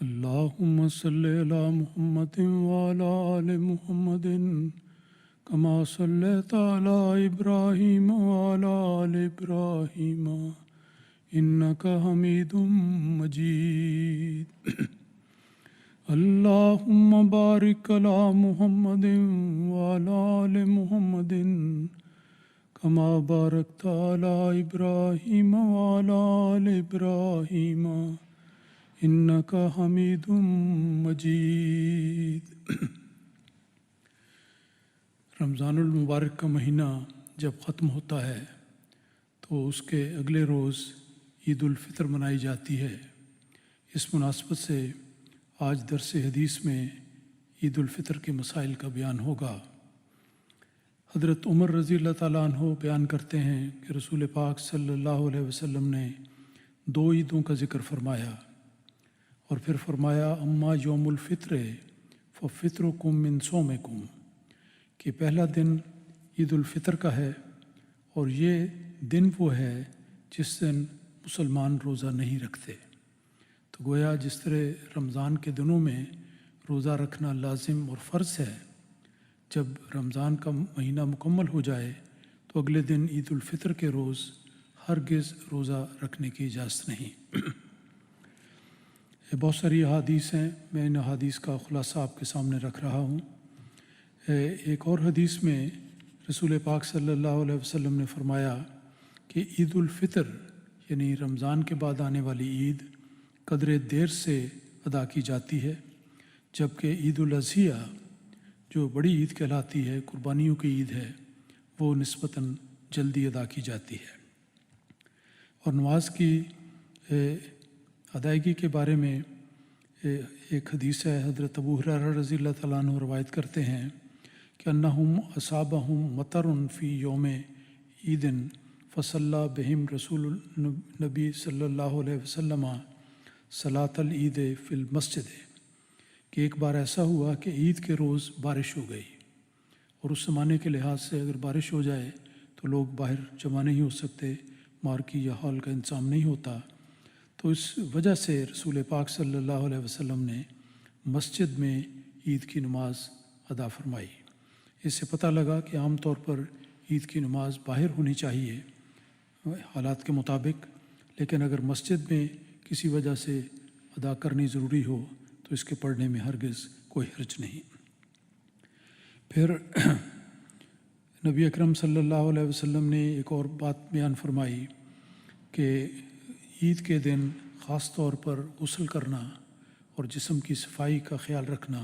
اللهم صل على محمد وعلى آل محمد كما صليت على إبراهيم وعلى آل إبراهيم إنك حميد مجيد اللهم بارك على محمد وعلى آل محمد كما باركت على إبراهيم وعلى آل إبراهيم إنك حميد مجيد۔ رمضان المبارک کا مہینہ جب ختم ہوتا ہے تو اس کے اگلے روز عید الفطر منائی جاتی ہے۔ اس مناسبت سے آج درس حدیث میں عید الفطر کے مسائل کا بیان ہوگا۔ حضرت عمر رضی اللہ تعالیٰ عنہ بیان کرتے ہیں کہ رسول پاک صلی اللہ علیہ وسلم نے 2 عیدوں کا ذکر فرمایا اور پھر فرمایا اما یوم الفطر ففطرکم من صومکم، کہ پہلا دن عید الفطر کا ہے اور یہ دن وہ ہے جس دن مسلمان روزہ نہیں رکھتے۔ تو گویا جس طرح رمضان کے دنوں میں روزہ رکھنا لازم اور فرض ہے، جب رمضان کا مہینہ مکمل ہو جائے تو اگلے دن عید الفطر کے روز ہرگز روزہ رکھنے کی اجازت نہیں۔ بہت ساری احادیث ہیں، میں ان احادیث کا خلاصہ آپ کے سامنے رکھ رہا ہوں۔ ایک اور حدیث میں رسول پاک صلی اللہ علیہ وسلم نے فرمایا کہ عید الفطر یعنی رمضان کے بعد آنے والی عید قدر دیر سے ادا کی جاتی ہے، جبکہ عید الاضحیٰ جو بڑی عید کہلاتی ہے، قربانیوں کی عید ہے، وہ نسبتاً جلدی ادا کی جاتی ہے۔ اور نماز کی ادائیگی کے بارے میں ایک حدیث ہے، حضرت ابو ہریرہ رضی اللہ تعالیٰ عنہ روایت کرتے ہیں کہ انہم اصابہم مطر فی یوم عید فصلی بہم رسول نبی صلی اللہ علیہ وسلم صلاۃ العید فی المسجد، کہ ایک بار ایسا ہوا کہ عید کے روز بارش ہو گئی، اور اس زمانے کے لحاظ سے اگر بارش ہو جائے تو لوگ باہر جمع نہیں ہو سکتے، مارکی یا ہال کا انتظام نہیں ہوتا، تو اس وجہ سے رسول پاک صلی اللہ علیہ وسلم نے مسجد میں عید کی نماز ادا فرمائی۔ اس سے پتہ لگا کہ عام طور پر عید کی نماز باہر ہونی چاہیے حالات کے مطابق، لیکن اگر مسجد میں کسی وجہ سے ادا کرنی ضروری ہو تو اس کے پڑھنے میں ہرگز کوئی حرج نہیں۔ پھر نبی اکرم صلی اللہ علیہ وسلم نے ایک اور بات بیان فرمائی کہ عید کے دن خاص طور پر غسل کرنا اور جسم کی صفائی کا خیال رکھنا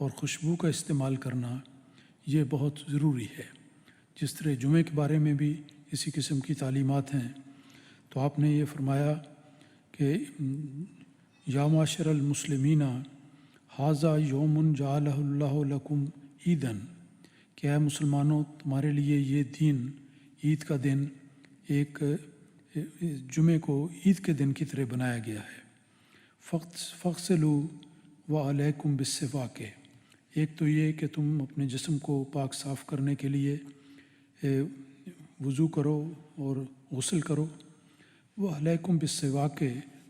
اور خوشبو کا استعمال کرنا یہ بہت ضروری ہے۔ جس طرح جمعے کے بارے میں بھی اسی قسم کی تعلیمات ہیں، تو آپ نے یہ فرمایا کہ یا معاشر المسلمین ھذا یوم جعلہ اللہ لکم عیداً، کہ اے مسلمانوں تمہارے لیے یہ دین عید کا دن ایک جمعے کو عید کے دن کی طرح بنایا گیا ہے۔ فاغسلوا وعلیکم بالسواک، ایک تو یہ کہ تم اپنے جسم کو پاک صاف کرنے کے لیے وضو کرو اور غسل کرو، وعلیکم بالسواک،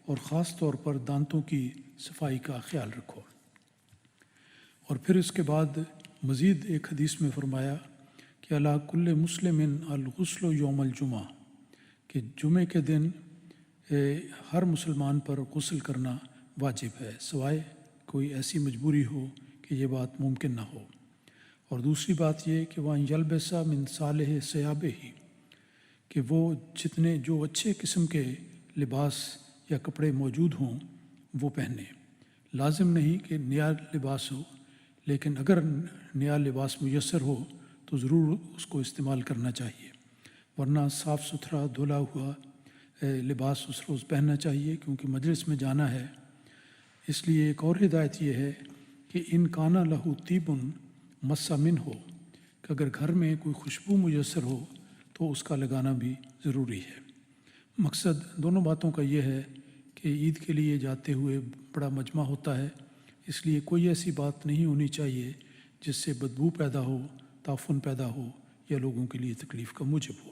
اور خاص طور پر دانتوں کی صفائی کا خیال رکھو۔ اور پھر اس کے بعد مزید ایک حدیث میں فرمایا کہ علی کل مسلم الغسل یوم الجمعہ، کہ جمعے کے دن ہر مسلمان پر غسل کرنا واجب ہے، سوائے کوئی ایسی مجبوری ہو کہ یہ بات ممکن نہ ہو۔ اور دوسری بات یہ کہ وَأَن يَلْبَسَ مِن صَالِحِ ثِيَابِهِ، کہ وہ جو اچھے قسم کے لباس یا کپڑے موجود ہوں وہ پہنے۔ لازم نہیں کہ نیا لباس ہو، لیکن اگر نیا لباس میسر ہو تو ضرور اس کو استعمال کرنا چاہیے، ورنہ صاف ستھرا دھلا ہوا لباس اس روز پہننا چاہیے، کیونکہ مجلس میں جانا ہے۔ اس لیے ایک اور ہدایت یہ ہے کہ ان کانا لہو طیب مس من ہو، کہ اگر گھر میں کوئی خوشبو میسر ہو تو اس کا لگانا بھی ضروری ہے۔ مقصد دونوں باتوں کا یہ ہے کہ عید کے لیے جاتے ہوئے بڑا مجمع ہوتا ہے، اس لیے کوئی ایسی بات نہیں ہونی چاہیے جس سے بدبو پیدا ہو، تعفن پیدا ہو یا لوگوں کے لیے تکلیف کا موجب ہو۔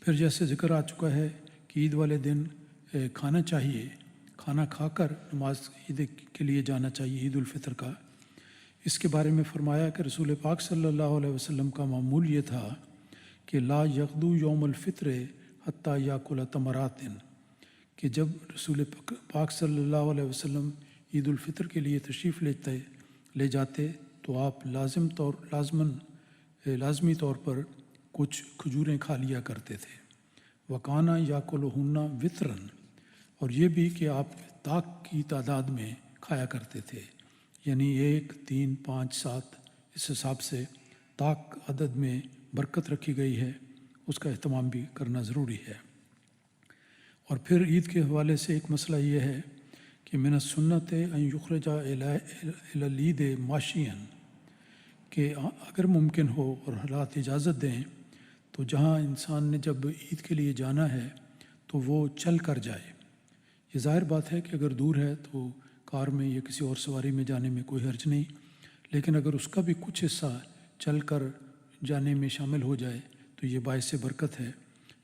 پھر جیسے ذکر آ چکا ہے کہ عید والے دن کھانا چاہیے، کھانا کھا کر نماز عید کے لیے جانا چاہیے، عید الفطر کا۔ اس کے بارے میں فرمایا کہ رسول پاک صلی اللہ علیہ وسلم کا معمول یہ تھا کہ لا یغدو یوم الفطر حتیٰ یاکل تمرات، کہ جب رسول پاک صلی اللہ علیہ وسلم عید الفطر کے لیے تشریف لے جاتے تو آپ لازمی طور پر کچھ کھجوریں کھا لیا کرتے تھے۔ وکانا یاکلہن وطرن، اور یہ بھی کہ آپ طاق کی تعداد میں کھایا کرتے تھے، یعنی 1، 3، 5، 7 اس حساب سے طاق عدد میں برکت رکھی گئی ہے، اس کا اہتمام بھی کرنا ضروری ہے۔ اور پھر عید کے حوالے سے ایک مسئلہ یہ ہے کہ من السنت ان یخرج الی العید ماشیا، کہ اگر ممکن ہو اور حالات اجازت دیں تو جہاں انسان نے جب عید کے لیے جانا ہے تو وہ چل کر جائے۔ یہ ظاہر بات ہے کہ اگر دور ہے تو کار میں یا کسی اور سواری میں جانے میں کوئی حرج نہیں، لیکن اگر اس کا بھی کچھ حصہ چل کر جانے میں شامل ہو جائے تو یہ باعث برکت ہے۔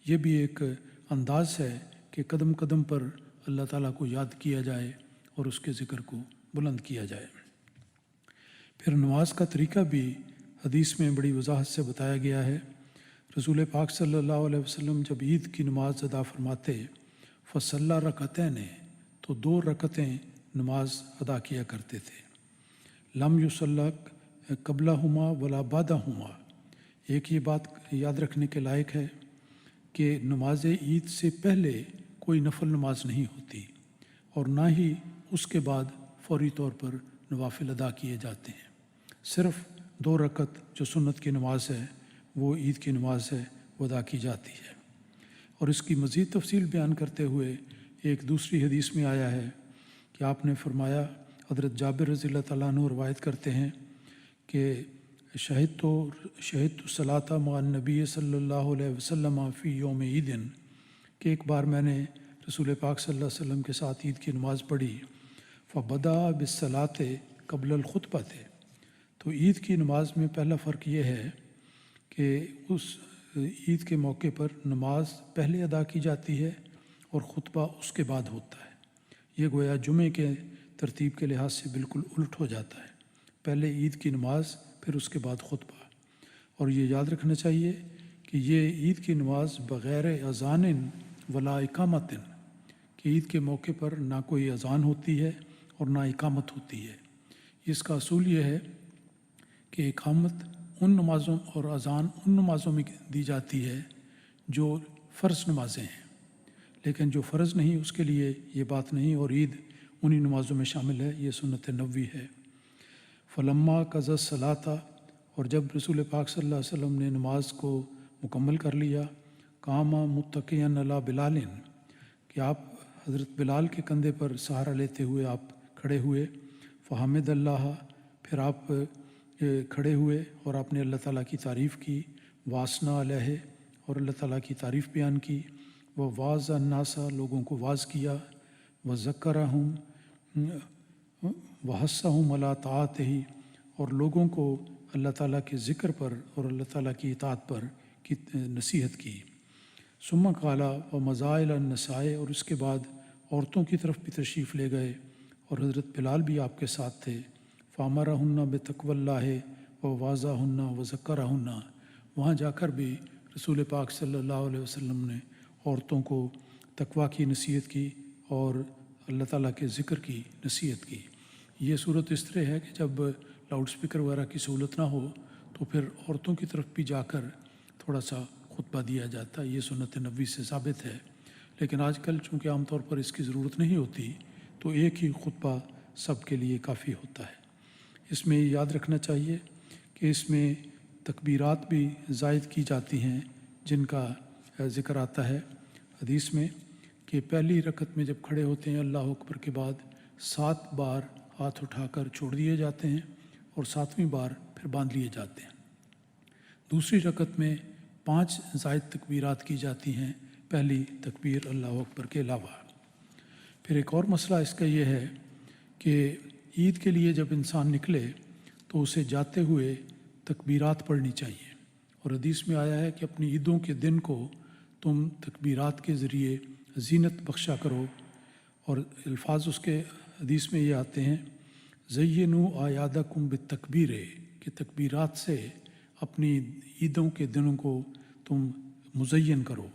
یہ بھی ایک انداز ہے کہ قدم قدم پر اللہ تعالیٰ کو یاد کیا جائے اور اس کے ذکر کو بلند کیا جائے۔ پھر نماز کا طریقہ بھی حدیث میں بڑی وضاحت سے بتایا گیا ہے۔ رسول پاک صلی اللہ علیہ وسلم جب عید کی نماز ادا فرماتے فصلی رکعتین، تو 2 رکعتیں نماز ادا کیا کرتے تھے۔ لم یصلی قبلہما ولا بعدہما، ایک یہ بات یاد رکھنے کے لائق ہے کہ نماز عید سے پہلے کوئی نفل نماز نہیں ہوتی اور نہ ہی اس کے بعد فوری طور پر نوافل ادا کیے جاتے ہیں۔ صرف 2 رکعت جو سنت کی نماز ہے وہ عید کی نماز ہے، وہ ادا کی جاتی ہے۔ اور اس کی مزید تفصیل بیان کرتے ہوئے ایک دوسری حدیث میں آیا ہے کہ آپ نے فرمایا، حضرت جابر رضی اللہ تعالیٰ عنہ روایت کرتے ہیں کہ شہدت الصلاۃ مع النبی صلی اللہ علیہ وسلم فی یوم عید، کہ ایک بار میں نے رسول پاک صلی اللہ علیہ وسلم کے ساتھ عید کی نماز پڑھی، فبدا بالصلاۃ قبل الخطبہ، تو عید کی نماز میں پہلا فرق یہ ہے کہ اس عید کے موقع پر نماز پہلے ادا کی جاتی ہے اور خطبہ اس کے بعد ہوتا ہے۔ یہ گویا جمعے کے ترتیب کے لحاظ سے بالکل الٹ ہو جاتا ہے، پہلے عید کی نماز پھر اس کے بعد خطبہ۔ اور یہ یاد رکھنا چاہیے کہ یہ عید کی نماز بغیر اذان ولا اقامت، کہ عید کے موقع پر نہ کوئی اذان ہوتی ہے اور نہ اقامت ہوتی ہے۔ اس کا اصول یہ ہے کہ اقامت ان نمازوں اور اذان ان نمازوں میں دی جاتی ہے جو فرض نمازیں ہیں، لیکن جو فرض نہیں اس کے لیے یہ بات نہیں، اور عید انہی نمازوں میں شامل ہے، یہ سنت نبوی ہے۔ فلما قضى الصلاۃ، اور جب رسول پاک صلی اللہ علیہ وسلم نے نماز کو مکمل کر لیا، قام متکئا علی بلال، کہ آپ حضرت بلال کے کندھے پر سہارا لیتے ہوئے آپ کھڑے ہوئے، فحمد اللہ، پھر آپ کھڑے ہوئے اور آپ نے اللہ تعالیٰ کی تعریف کی، واسنا علیہ، اور اللہ تعالیٰ کی تعریف بیان کی، وہ واعظ الناس، لوگوں کو واعظ کیا، وذکرہم وحثہم علی طاعتہ، اور لوگوں کو اللہ تعالیٰ کے ذکر پر اور اللہ تعالیٰ کی اطاعت پر کی نصیحت کی۔ ثم قال ومضى الى النساء، اور اس کے بعد عورتوں کی طرف بھی تشریف لے گئے اور حضرت بلال بھی آپ کے ساتھ تھے۔ فامرہن بتقوی اللہ ووعظہن وذکرہن، وہاں جا کر بھی رسول پاک صلی اللہ علیہ وسلم نے عورتوں کو تقوی کی نصیحت کی اور اللہ تعالیٰ کے ذکر کی نصیحت کی۔ یہ صورت اس طرح ہے کہ جب لاؤڈ سپیکر وغیرہ کی سہولت نہ ہو تو پھر عورتوں کی طرف بھی جا کر تھوڑا سا خطبہ دیا جاتا ہے، یہ سنت نبوی سے ثابت ہے۔ لیکن آج کل چونکہ عام طور پر اس کی ضرورت نہیں ہوتی تو ایک ہی خطبہ سب کے لیے کافی ہوتا ہے۔ اس میں یاد رکھنا چاہیے کہ اس میں تکبیرات بھی زائد کی جاتی ہیں جن کا ذکر آتا ہے حدیث میں، کہ پہلی رکعت میں جب کھڑے ہوتے ہیں اللہ اکبر کے بعد 7 بار ہاتھ اٹھا کر چھوڑ دیے جاتے ہیں اور 7ویں بار پھر باندھ لیے جاتے ہیں۔ دوسری رکعت میں 5 زائد تکبیرات کی جاتی ہیں پہلی تکبیر اللہ اکبر کے علاوہ۔ پھر ایک اور مسئلہ اس کا یہ ہے کہ عید کے لیے جب انسان نکلے تو اسے جاتے ہوئے تکبیرات پڑھنی چاہیے، اور حدیث میں آیا ہے کہ اپنی عیدوں کے دن کو تم تکبیرات کے ذریعے زینت بخشا کرو، اور الفاظ اس کے حدیث میں یہ آتے ہیں زینو اعیادکم بالتکبیر، کہ تکبیرات سے اپنی عیدوں کے دنوں کو تم مزین کرو،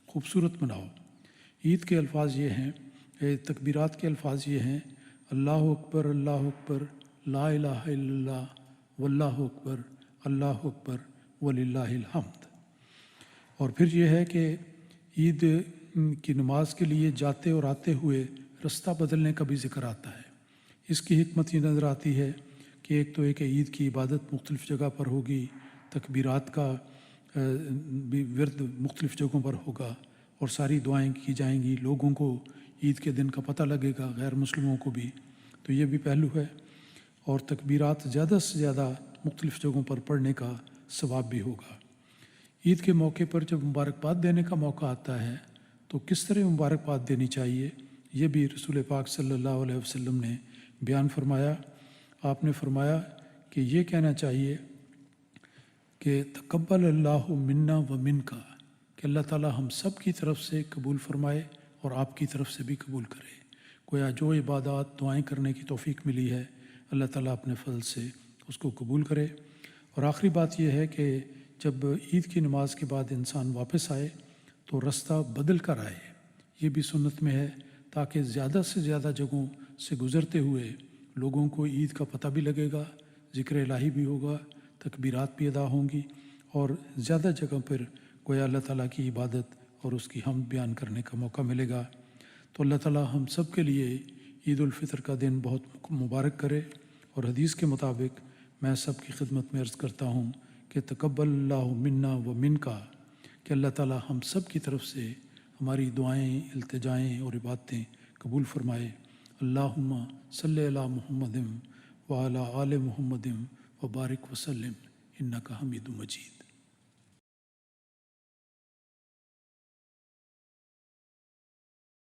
خوبصورت بناؤ۔ عید کے الفاظ یہ ہیں، تکبیرات کے الفاظ یہ ہیں اللہ اکبر اللہ اکبر لا الہ الا اللہ واللہ اکبر اللہ اکبر وللہ الحمد۔ اور پھر یہ ہے کہ عید کی نماز کے لیے جاتے اور آتے ہوئے رستہ بدلنے کا بھی ذکر آتا ہے۔ اس کی حکمت یہ نظر آتی ہے کہ ایک تو ایک عید کی عبادت مختلف جگہ پر ہوگی، تکبیرات کا بھی ورد مختلف جگہوں پر ہوگا، اور ساری دعائیں کی جائیں گی، لوگوں کو عید کے دن کا پتہ لگے گا، غیر مسلموں کو بھی، تو یہ بھی پہلو ہے۔ اور تکبیرات زیادہ سے زیادہ مختلف جگہوں پر پڑھنے کا ثواب بھی ہوگا۔ عید کے موقع پر جب مبارکباد دینے کا موقع آتا ہے تو کس طرح مبارکباد دینی چاہیے، یہ بھی رسول پاک صلی اللہ علیہ وسلم نے بیان فرمایا۔ آپ نے فرمایا کہ یہ کہنا چاہیے کہ تقبل اللہ منا و منکا، کہ اللہ تعالیٰ ہم سب کی طرف سے قبول فرمائے اور آپ کی طرف سے بھی قبول کرے۔ گویا جو عبادات دعائیں کرنے کی توفیق ملی ہے، اللہ تعالیٰ اپنے فضل سے اس کو قبول کرے۔ اور آخری بات یہ ہے کہ جب عید کی نماز کے بعد انسان واپس آئے تو رستہ بدل کر آئے، یہ بھی سنت میں ہے، تاکہ زیادہ سے زیادہ جگہوں سے گزرتے ہوئے لوگوں کو عید کا پتہ بھی لگے گا، ذکر الہی بھی ہوگا، تکبیرات بھی ادا ہوں گی، اور زیادہ جگہ پر گویا اللہ تعالیٰ کی عبادت اور اس کی حمد بیان کرنے کا موقع ملے گا۔ تو اللہ تعالیٰ ہم سب کے لیے عید الفطر کا دن بہت مبارک کرے۔ اور حدیث کے مطابق میں سب کی خدمت میں عرض کرتا ہوں کہ تقبل اللہ منا و منکا، کہ اللہ تعالیٰ ہم سب کی طرف سے ہماری دعائیں، التجائیں اور عبادتیں قبول فرمائے۔ اللہم صلی علی محمد وعلی آل محمد وبارک وسلم انک حمید مجید۔